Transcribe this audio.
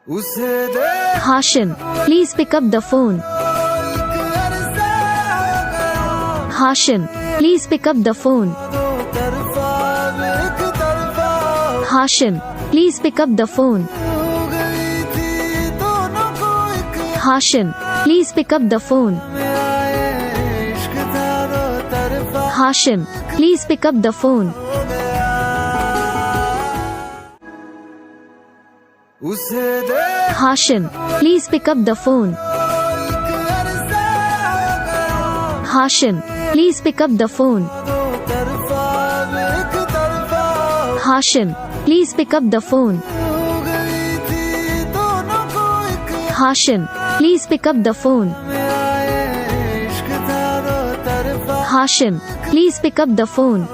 Hashim, please pick up the phone. Hashim, please pick up the phone. Hashim, please pick up the phone. Hashim, please pick up the phone. Hashim, please pick up the phone. Hashim, please pick up the phone. Hashim, please pick up the phone. Hashim, please pick up the phone. Hashim, please pick up the phone. Hashim, please pick up the phone.